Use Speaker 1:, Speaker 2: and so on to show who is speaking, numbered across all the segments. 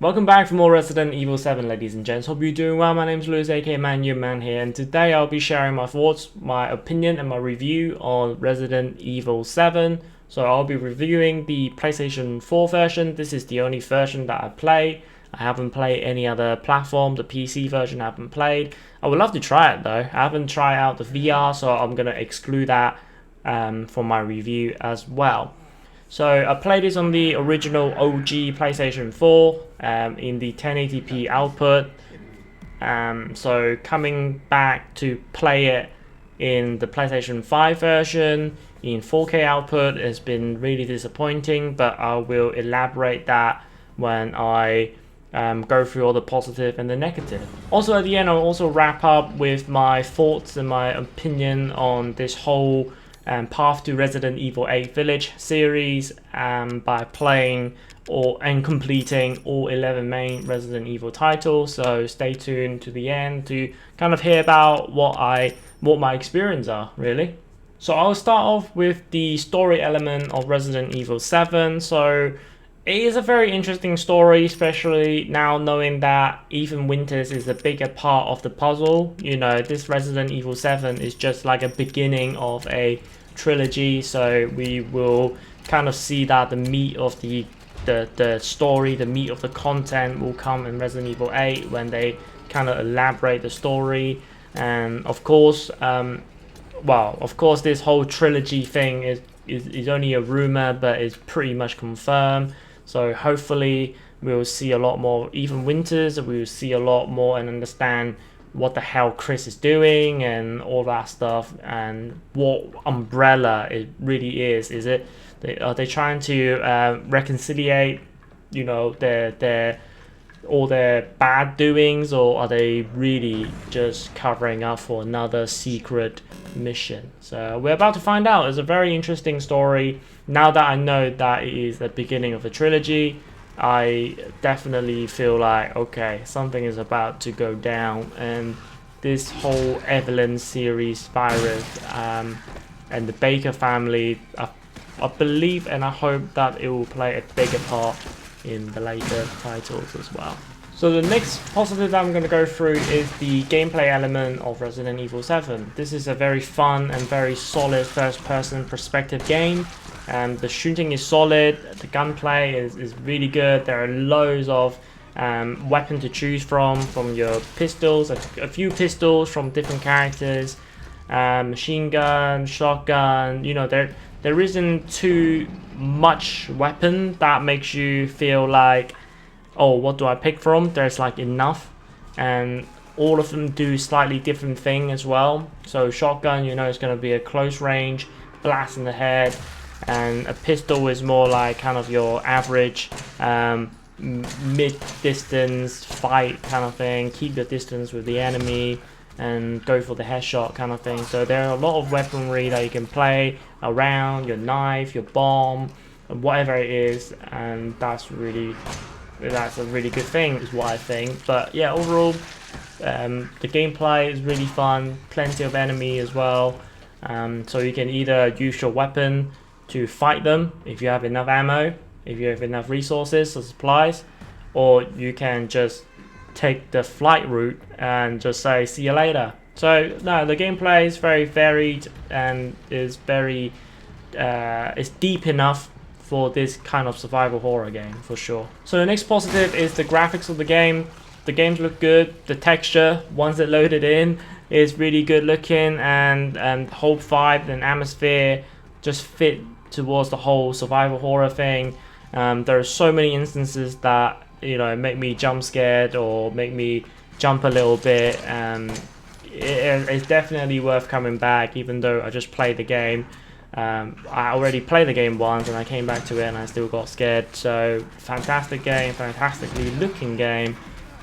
Speaker 1: Welcome back for more Resident Evil 7, ladies and gents. Hope you're doing well. My name's Lewis, aka Manyouaman here, and today I'll be sharing my thoughts, my opinion, and my review on Resident Evil 7. So I'll be reviewing the PlayStation 4 version. This is the only version that I play. I haven't played any other platform. The PC version I haven't played. I would love to try it though. I haven't tried out the VR, so I'm gonna exclude that for my review as well. So I played this on the original OG PlayStation 4 in the 1080p output. So coming back to play it in the PlayStation 5 version in 4K output has been really disappointing, but I will elaborate that when I go through all the positive and the negative. Also at the end I'll also wrap up with my thoughts and my opinion on this whole Path to Resident Evil 8 Village series by playing and completing all 11 main Resident Evil titles. So stay tuned to the end to kind of hear about what my experience are really. So I'll start off with the story element of Resident Evil 7. So it is a very interesting story, especially now knowing that Ethan Winters is a bigger part of the puzzle. You know, this Resident Evil 7 is just like a beginning of a trilogy, so we will kind of see that the meat of the story, the meat of the content will come in Resident Evil 8 when they kind of elaborate the story. And of course, this whole trilogy thing is only a rumor, but it's pretty much confirmed. So hopefully we'll see a lot more Ethan Winters, and we'll see a lot more and understand what the hell Chris is doing and all that stuff, and what Umbrella it really is. Is it are they trying to reconciliate, you know, their all their bad doings, or are they really just covering up for another secret mission? So we're about to find out. It's a very interesting story. Now that I know that it is the beginning of a trilogy, I definitely feel like, okay, something is about to go down, and this whole Evelyn series virus and the Baker family, I believe and I hope that it will play a bigger part in the later titles as well. So the next positive that I'm going to go through is the gameplay element of Resident Evil 7. This is a very fun and very solid first-person perspective game. The shooting is solid, the gunplay is really good. There are loads of weapons to choose from your pistols, a few pistols from different characters, machine gun, shotgun. You know, there isn't too much weapon that makes you feel like, oh, what do I pick from? There's like enough, and all of them do slightly different thing as well. So shotgun, you know, is going to be a close range blast in the head, and a pistol is more like kind of your average mid-distance fight kind of thing. Keep your distance with the enemy and go for the headshot kind of thing. So there are a lot of weaponry that you can play around, your knife, your bomb, whatever it is, and that's a really good thing is what I think. But yeah, overall the gameplay is really fun, plenty of enemy as well, so you can either use your weapon to fight them if you have enough ammo, if you have enough resources or supplies, or you can just take the flight route and just say see you later. So no, the gameplay is very varied and is very it's deep enough for this kind of survival horror game for sure. So the next positive is the graphics of the game. The games look good. The texture, once it loaded in, is really good looking, and the whole vibe and atmosphere just fit towards the whole survival horror thing. There are so many instances that, you know, make me jump scared or make me jump a little bit, and it's definitely worth coming back, even though I just played the game. I already played the game once and I came back to it and I still got scared. So fantastic game, fantastically looking game,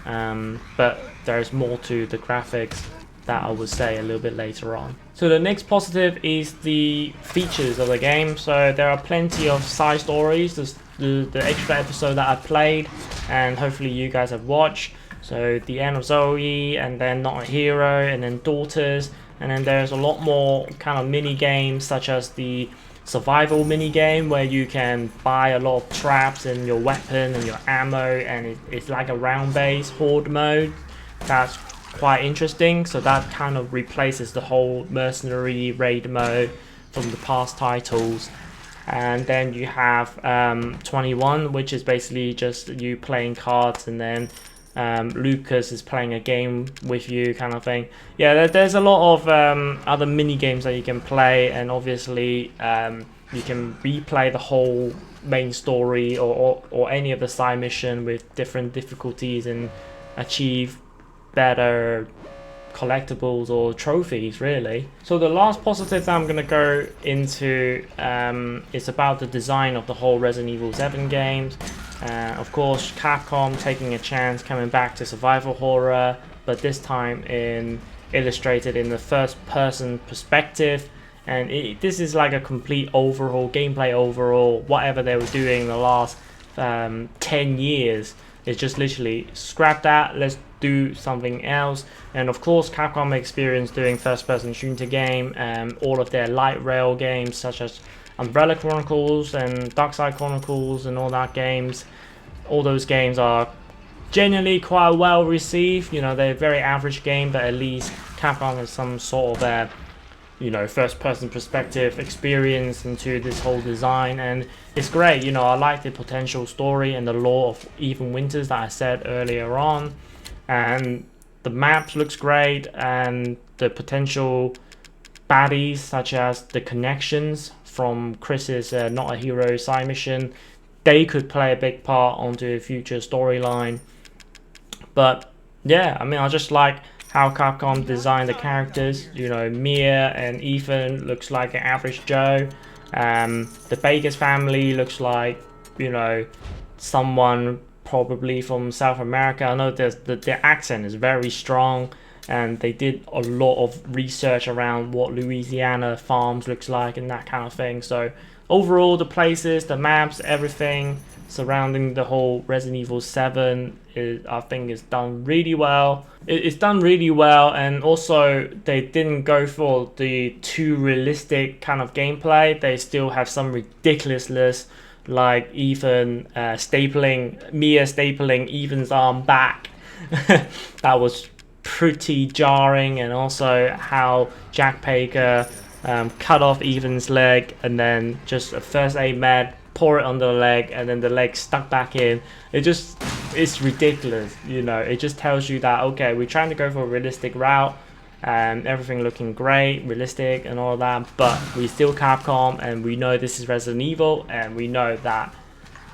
Speaker 1: but there's more to the graphics that I would say a little bit later on. So the next positive is the features of the game. So there are plenty of side stories. There's the extra episode that I played and hopefully you guys have watched. So the end of Zoe, and then Not a Hero, and then Daughters, and then there's a lot more kind of mini games such as the survival mini game where you can buy a lot of traps and your weapon and your ammo, and it's like a round-based horde mode. That's quite interesting. So that kind of replaces the whole mercenary raid mode from the past titles. And then you have 21, which is basically just you playing cards, and then Lucas is playing a game with you, kind of thing. Yeah, there's a lot of other mini games that you can play, and obviously you can replay the whole main story or any of the side mission with different difficulties and achieve better collectibles or trophies, really. So the last positive that I'm going to go into is about the design of the whole Resident Evil 7 games. Of course, Capcom taking a chance, coming back to survival horror, but this time illustrated in the first person perspective. And this is like a complete overhaul, gameplay overhaul. Whatever they were doing the last 10 years, it's just literally scrap that, let's do something else. And of course, Capcom experience doing first-person shooter game, all of their light rail games such as Umbrella Chronicles and Darkside Chronicles and all that games. All those games are generally quite well received. You know, they're a very average game, but at least Capcom has some sort of first-person perspective experience into this whole design, and it's great. You know, I like the potential story and the lore of Even Winters that I said earlier on, and the maps looks great, and the potential baddies such as the connections from Chris's Not a Hero side mission, they could play a big part onto a future storyline. But yeah, I mean, I just like how Capcom designed the characters. You know, Mia and Ethan looks like an average Joe. The Baker's family looks like, you know, someone probably from South America. I know their accent is very strong, and they did a lot of research around what Louisiana farms looks like and that kind of thing. So overall, the places, the maps, everything surrounding the whole Resident Evil 7 I think is done really well. It's done really well, and also they didn't go for the too realistic kind of gameplay. They still have some ridiculousness, like Ethan Mia stapling Ethan's arm back. That was pretty jarring, and also how Jack Baker cut off Ethan's leg and then just a first aid med, pour it on the leg, and then the leg stuck back in. It's ridiculous, you know. It just tells you that, okay, we're trying to go for a realistic route and everything looking great, realistic and all that, but we still Capcom, and we know this is Resident Evil, and we know that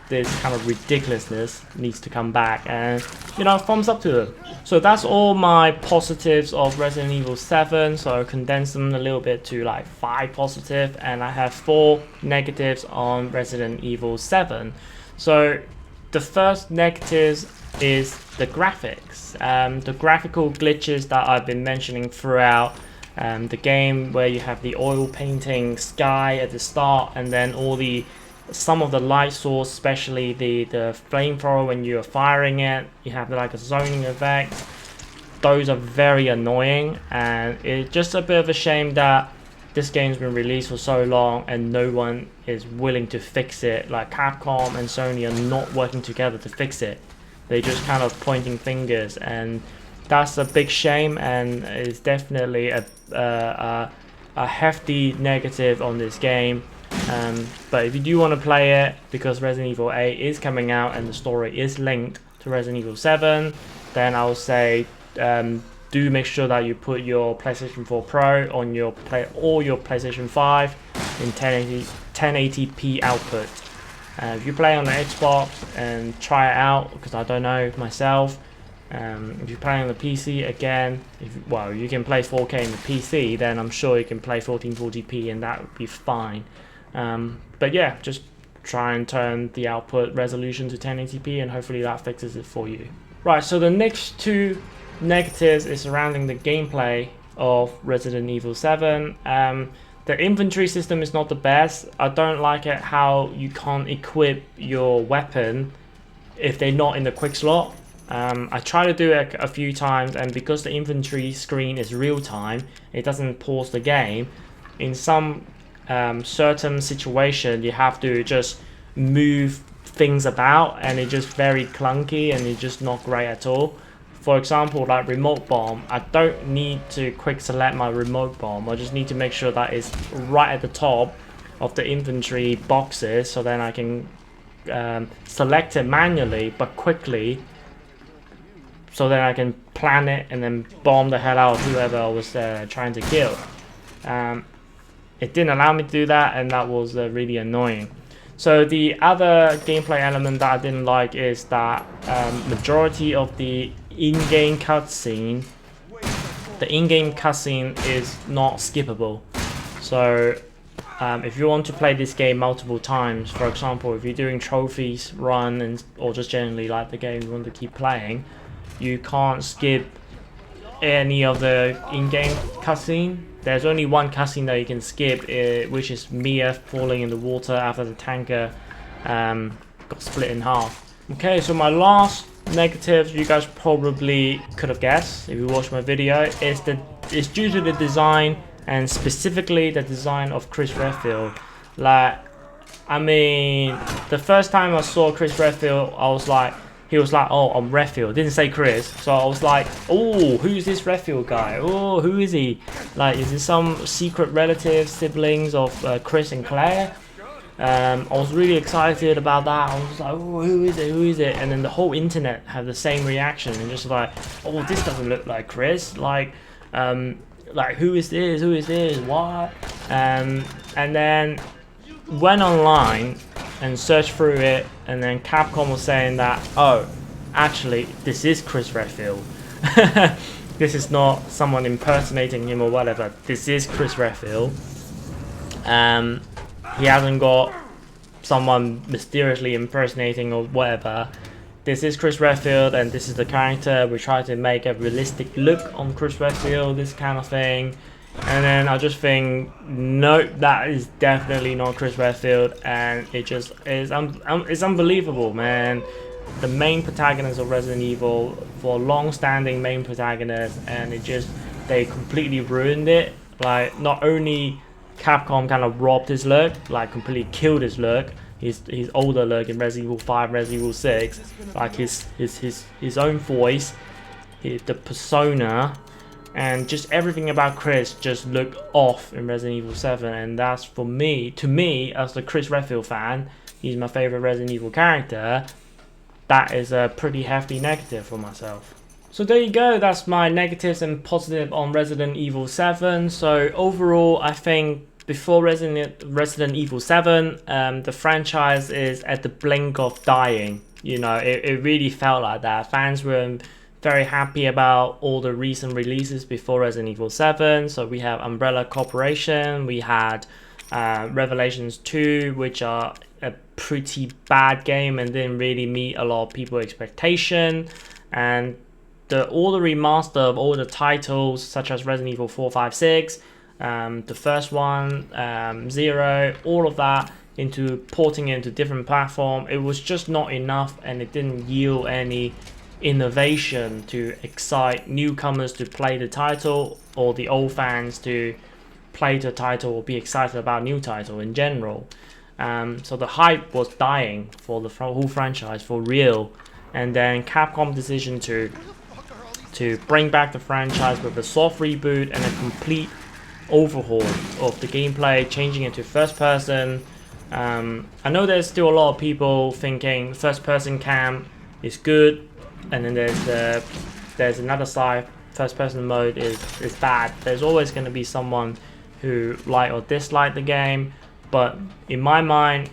Speaker 1: this kind of ridiculousness needs to come back, and you know, thumbs up to them. So that's all my positives of Resident Evil 7. So I condensed them a little bit to like 5 positive, and I have 4 negatives on Resident Evil 7. So the first negatives is the graphics, the graphical glitches that I've been mentioning throughout the game, where you have the oil painting sky at the start, and then some of the light source, especially the flamethrower when you're firing it, you have like a zoning effect. Those are very annoying, and it's just a bit of a shame that this game's been released for so long and no one is willing to fix it. Like Capcom and Sony are not working together to fix it. They're just kind of pointing fingers, and that's a big shame, and it's definitely a hefty negative on this game. But if you do want to play it, because Resident Evil 8 is coming out and the story is linked to Resident Evil 7, then I would say do make sure that you put your PlayStation 4 Pro on your PlayStation 5 in 1080p output. If you play on the Xbox and try it out, because I don't know myself, if you play on the PC, again, you can play 4K in the PC, then I'm sure you can play 1440p and that would be fine. But yeah, just try and turn the output resolution to 1080p, and hopefully that fixes it for you. Right, so the next 2 negatives is surrounding the gameplay of Resident Evil 7. The inventory system is not the best. I don't like it how you can't equip your weapon if they're not in the quick slot. I tried to do it a few times, and because the inventory screen is real time, it doesn't pause the game. In some certain situation you have to just move things about, and it's just very clunky and it's just not great at all. For example, like remote bomb, I don't need to quick select my remote bomb. I just need to make sure that it's right at the top of the inventory boxes, so then I can select it manually but quickly, so then I can plan it and then bomb the hell out of whoever I was trying to kill. It didn't allow me to do that, and that was really annoying. So the other gameplay element that I didn't like is that majority of the in-game cutscene, is not skippable. So if you want to play this game multiple times, for example, if you're doing trophies run or just generally like the game you want to keep playing, you can't skip any of the in-game cutscene. There's only one cutscene that you can skip, which is Mia falling in the water after the tanker got split in half. Okay, so my last negative, you guys probably could have guessed if you watched my video, is due to the design, and specifically the design of Chris Redfield. Like, I mean, the first time I saw Chris Redfield, he was like, oh, I'm Redfield. Didn't say Chris. So I was like, oh, who's this Redfield guy? Oh, who is he? Like, is this some secret relative, siblings of Chris and Claire? I was really excited about that. I was like, oh, who is it? Who is it? And then the whole internet had the same reaction, and just like, oh, this doesn't look like Chris. Like who is this? Who is this? What? And then went online and searched through it, and then Capcom was saying that, oh, actually, this is Chris Redfield. This is not someone impersonating him or whatever. This is Chris Redfield. He hasn't got someone mysteriously impersonating or whatever. This is Chris Redfield, and this is the character. We try to make a realistic look on Chris Redfield, this kind of thing. And then I just think, nope, that is definitely not Chris Redfield, and it just is it's unbelievable, man. The main protagonist of Resident Evil, for long-standing main protagonist, and they completely ruined it. Like, not only Capcom kind of robbed his look, like completely killed his look, his older look in Resident Evil 5, Resident Evil 6, like his own voice, the persona, and just everything about Chris just looked off in Resident Evil 7, and that's to me, as the Chris Redfield fan, he's my favorite Resident Evil character. That is a pretty hefty negative for myself. So there you go, that's my negatives and positive on Resident Evil 7. So overall, I think before Resident Evil 7, the franchise is at the blink of dying. You know, it really felt like that. Fans were very happy about all the recent releases before Resident Evil 7. So we have Umbrella Corporation, we had Revelations 2, which are a pretty bad game and didn't really meet a lot of people's expectation. And all the remaster of all the titles, such as Resident Evil 4, 5, 6, the first one, 0, all of that, porting into different platform, it was just not enough, and it didn't yield any innovation to excite newcomers to play the title, or the old fans to play the title or be excited about new title in general. So the hype was dying for the whole franchise for real, and then Capcom's decision to bring back the franchise with a soft reboot and a complete overhaul of the gameplay, changing it to first person. I know there's still a lot of people thinking first person cam is good, and then there's another side, first person mode is bad. There's always going to be someone who like or dislike the game, but in my mind,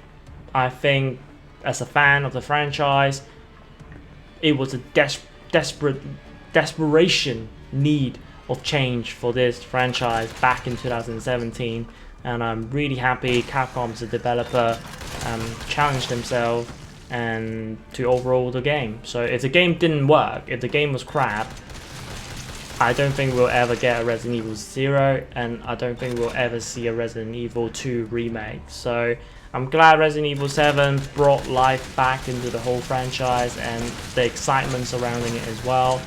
Speaker 1: I think as a fan of the franchise, it was a desperation need of change for this franchise back in 2017, and I'm really happy Capcom as a developer challenged themselves and to overhaul the game. So if the game didn't work, if the game was crap, I don't think we'll ever get a Resident Evil 0, and I don't think we'll ever see a Resident Evil 2 remake. So I'm glad Resident Evil 7 brought life back into the whole franchise and the excitement surrounding it as well.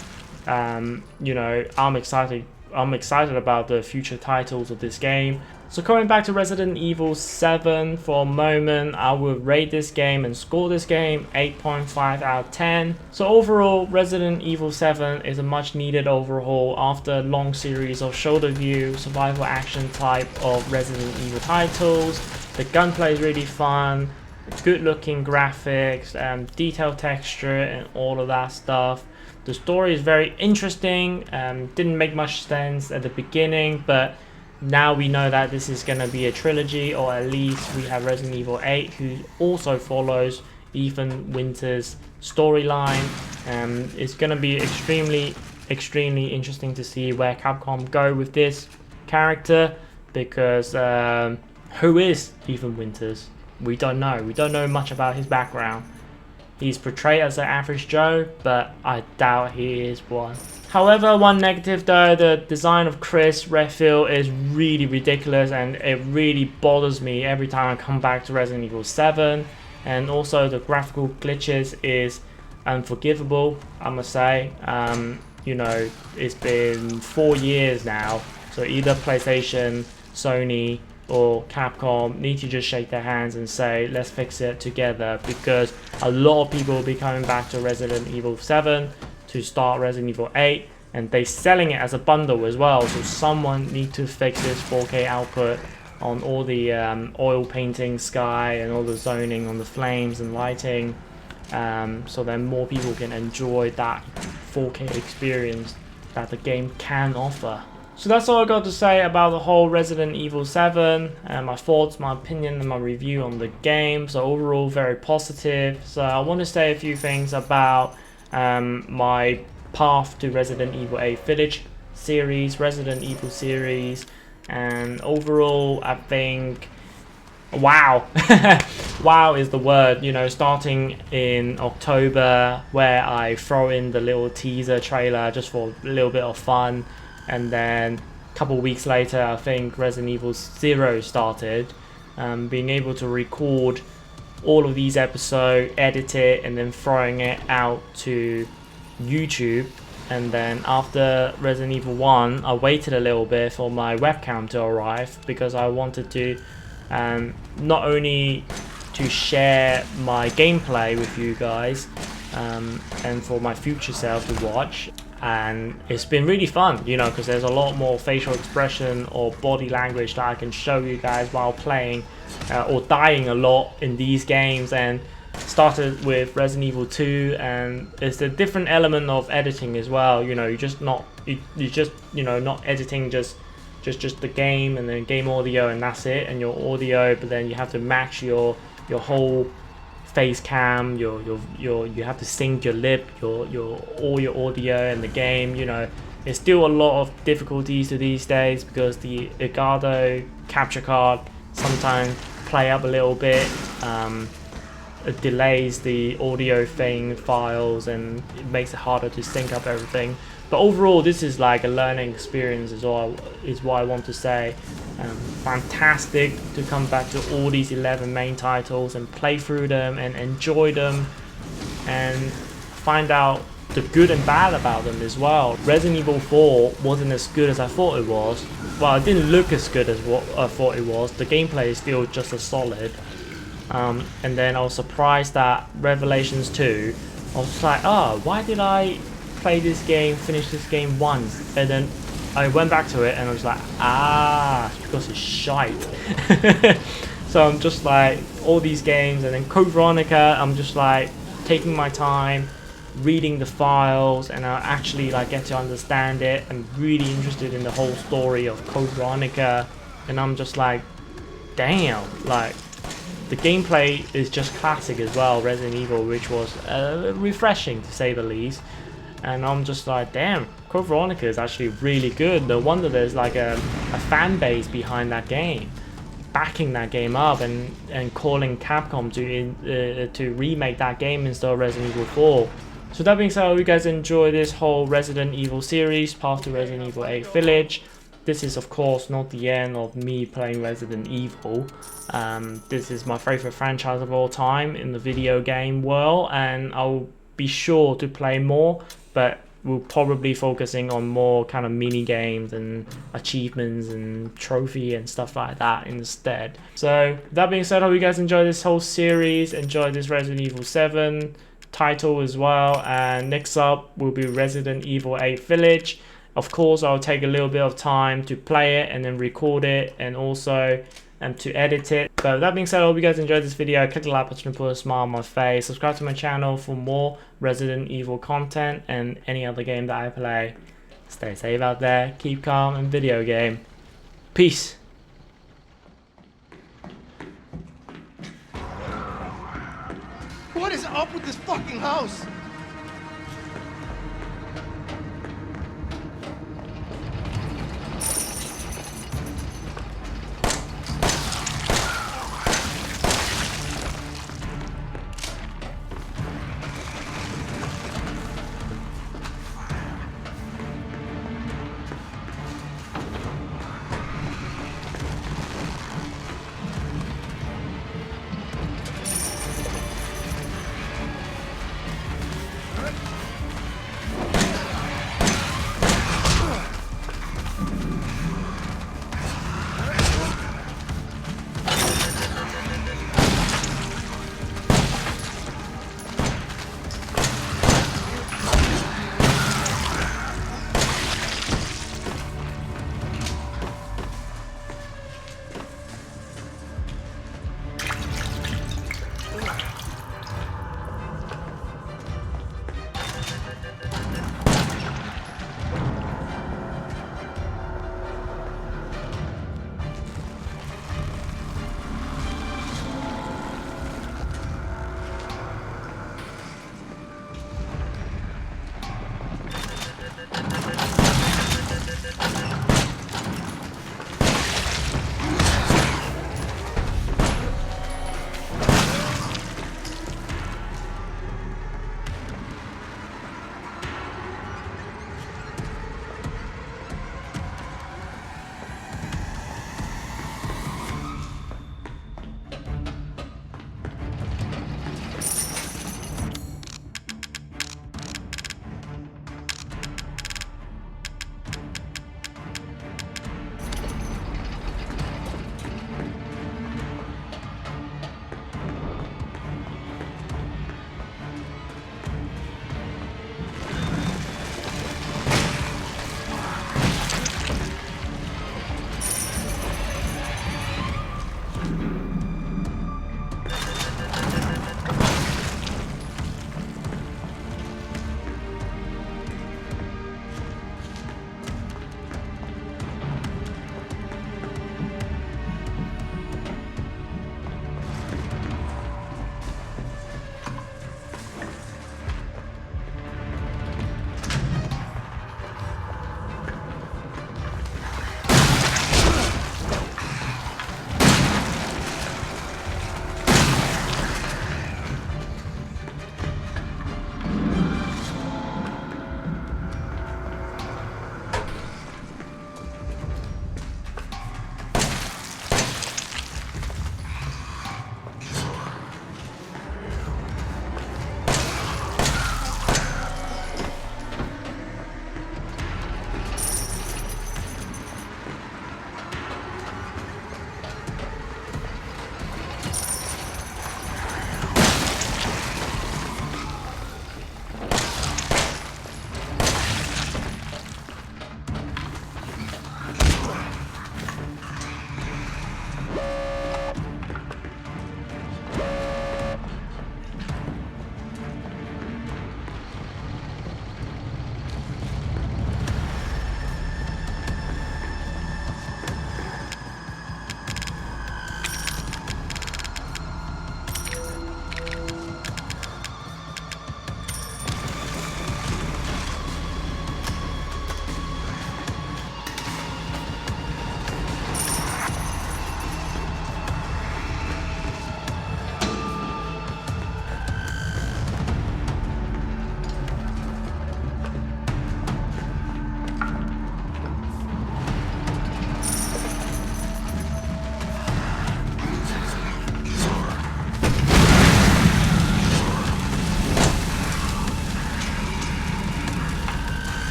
Speaker 1: You know, I'm excited about the future titles of this game. So coming back to Resident Evil 7 for a moment, I will rate this game and score this game 8.5 out of 10. So overall, Resident Evil 7 is a much needed overhaul after a long series of shoulder view, survival action type of Resident Evil titles. The gunplay is really fun, good looking graphics, detailed texture and all of that stuff. The story is very interesting, didn't make much sense at the beginning, but now we know that this is going to be a trilogy, or at least we have Resident Evil 8 who also follows Ethan Winters' storyline. It's going to be extremely interesting to see where Capcom go with this character, because who is Ethan Winters? We don't know much about his background. He's portrayed as an average Joe, but I doubt he is one. However, one negative though, the design of Chris Redfield is really ridiculous, and it really bothers me every time I come back to Resident Evil 7. And also the graphical glitches is unforgivable, I must say. You know, it's been 4 years now, so either PlayStation, Sony or Capcom need to just shake their hands and say, let's fix it together, because a lot of people will be coming back to Resident Evil 7 to start Resident Evil 8, and they're selling it as a bundle as well, so someone need to fix this 4K output on all the oil painting sky and all the zoning on the flames and lighting, so then more people can enjoy that 4K experience that the game can offer. So that's all I got to say about the whole Resident Evil 7 and my thoughts, my opinion and my review on the game. So overall very positive. So I want to say a few things about my path to Resident Evil 8 Village series, Resident Evil series, and overall I think wow wow is the word, you know, starting in October where I throw in the little teaser trailer just for a little bit of fun, and then a couple weeks later I think Resident Evil 0 started, being able to record all of these episodes, edit it and then throwing it out to YouTube. And then after Resident Evil 1 I waited a little bit for my webcam to arrive, because I wanted to not only to share my gameplay with you guys and for my future self to watch, and it's been really fun, you know, because there's a lot more facial expression or body language that I can show you guys while playing or dying a lot in these games. And started with Resident Evil 2, and it's a different element of editing as well, you know, you just not editing just the game and then game audio and that's it, and your audio, but then you have to match your whole face cam, you have to sync your lip, all your audio in the game. You know, it's still a lot of difficulties to these days because the Elgato capture card sometimes play up a little bit, it delays the audio files and it makes it harder to sync up everything. But overall this is like a learning experience is what I want to say. Fantastic to come back to all these 11 main titles and play through them and enjoy them and find out the good and bad about them as well. Resident Evil 4 wasn't as good as I thought it was. Well, it didn't look as good as what I thought it was. The gameplay is still just as solid. And then I was surprised that Revelations 2, I was just like, oh, why did I play this game, finish this game once? And then I went back to it and I was like, ah, it's because it's shite. So I'm just like, all these games, and then Code Veronica, I'm just like taking my time, reading the files, and I actually like get to understand it. I'm really interested in the whole story of Code Veronica, and I'm just like, damn, like the gameplay is just classic as well, Resident Evil, which was refreshing to say the least. And I'm just like, damn, Code Veronica is actually really good. No wonder there's like a fan base behind that game, backing that game up and calling Capcom to remake that game instead of Resident Evil 4. So that being said, I hope you guys enjoy this whole Resident Evil series, path to Resident Evil 8 Village. This is of course not the end of me playing Resident Evil. This is my favorite franchise of all time in the video game world, and I'll be sure to play more, but we'll probably focusing on more kind of mini games and achievements and trophy and stuff like that instead. So that being said, I hope you guys enjoy this whole series, enjoy this Resident Evil 7 title as well, and next up will be Resident Evil 8 Village. Of course, I'll take a little bit of time to play it and then record it and also to edit it. But that being said, I hope you guys enjoyed this video. Click the like button to put a smile on my face. Subscribe to my channel for more Resident Evil content and any other game that I play. Stay safe out there, keep calm, and video game. Peace.
Speaker 2: What is up with this fucking house?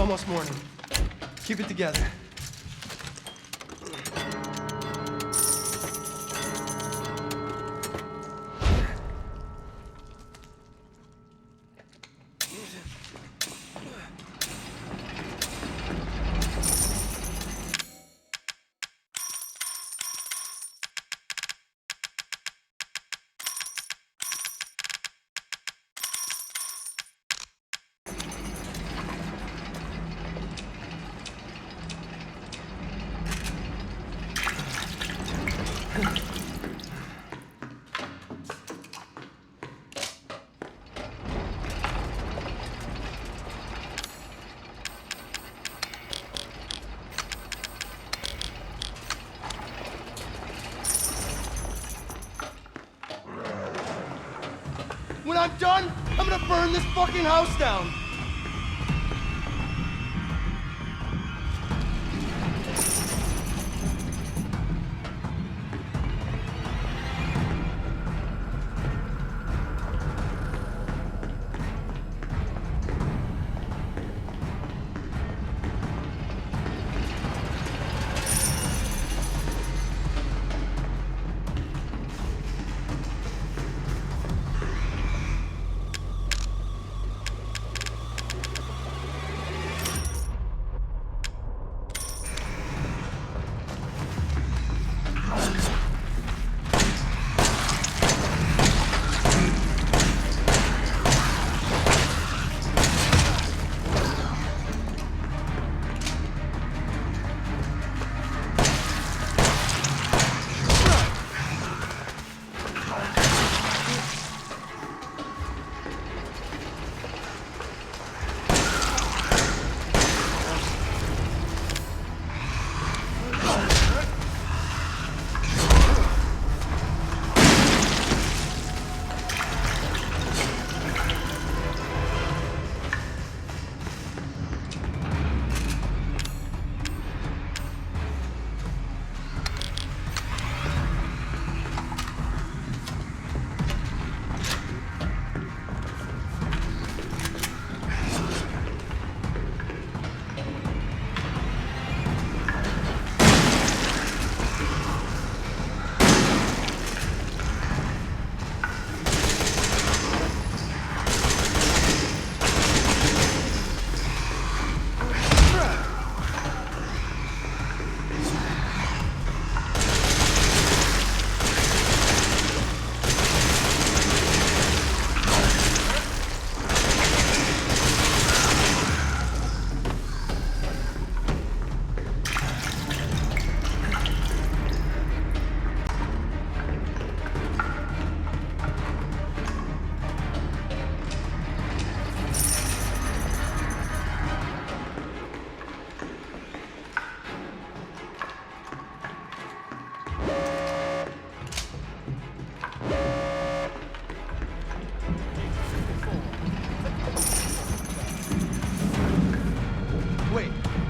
Speaker 2: almost morning. Keep it together. When I'm done, I'm gonna burn this fucking house down.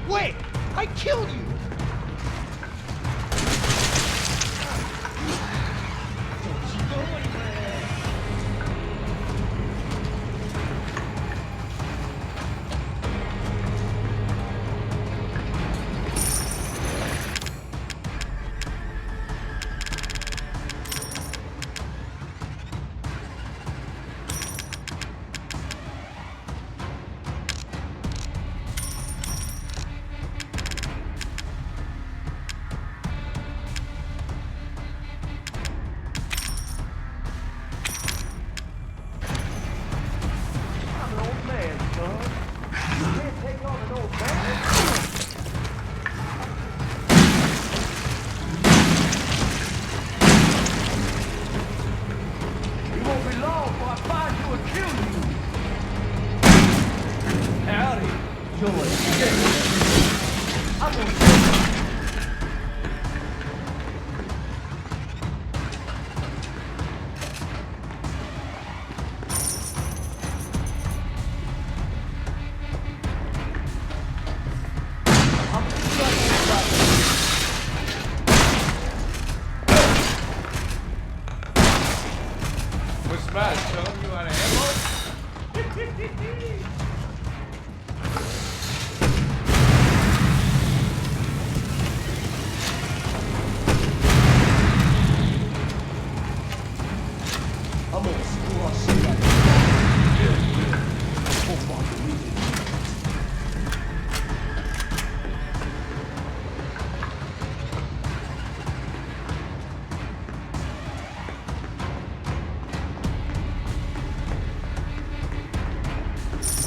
Speaker 2: Wait! I killed you!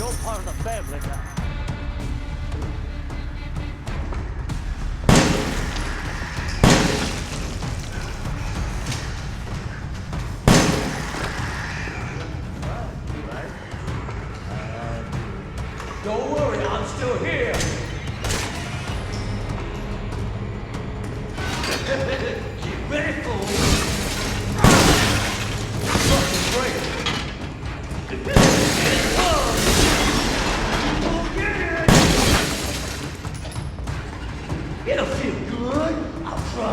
Speaker 3: You're part of the family now.
Speaker 4: Don't worry, I'm still here. Get ready, fool. Fucking great. It'll feel good. I'll try.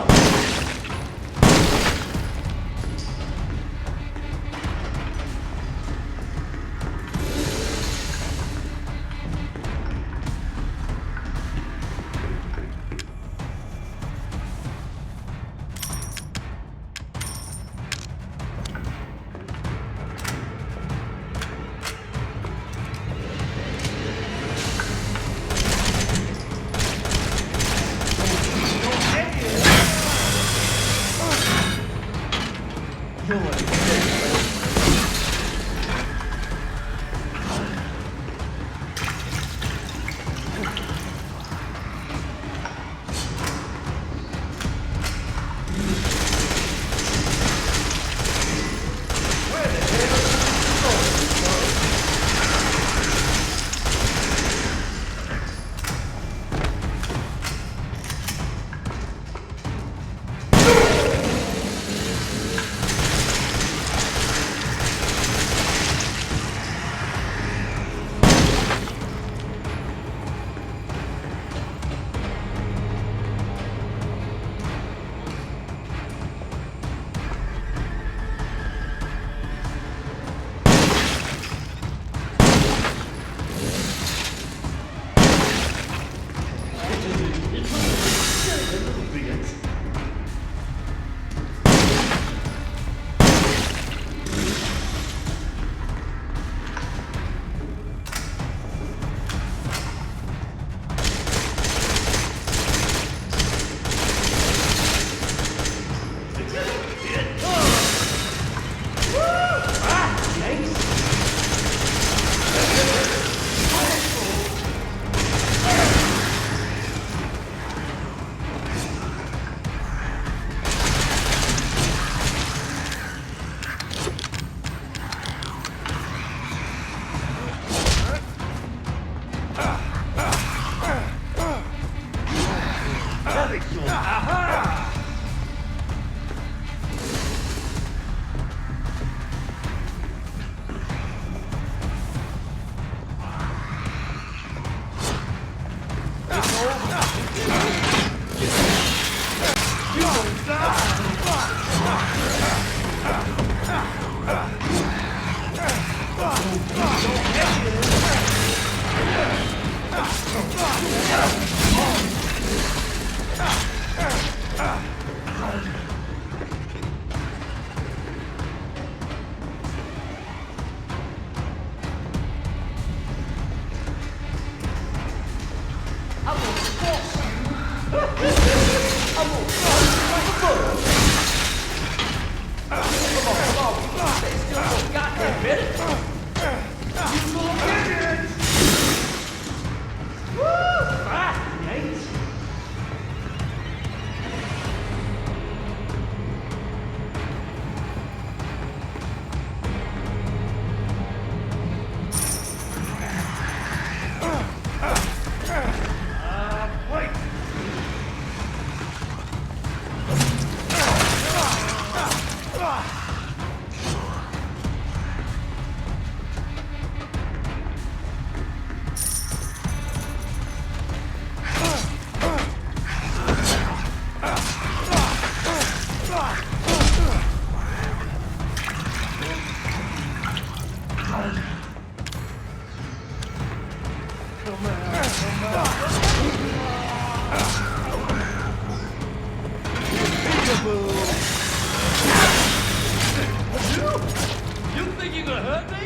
Speaker 4: You think you're gonna hurt me?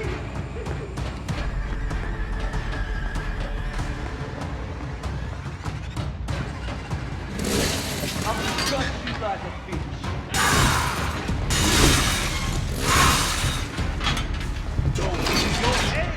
Speaker 4: I'll gut you like a fish. Don't use your head.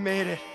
Speaker 2: made it.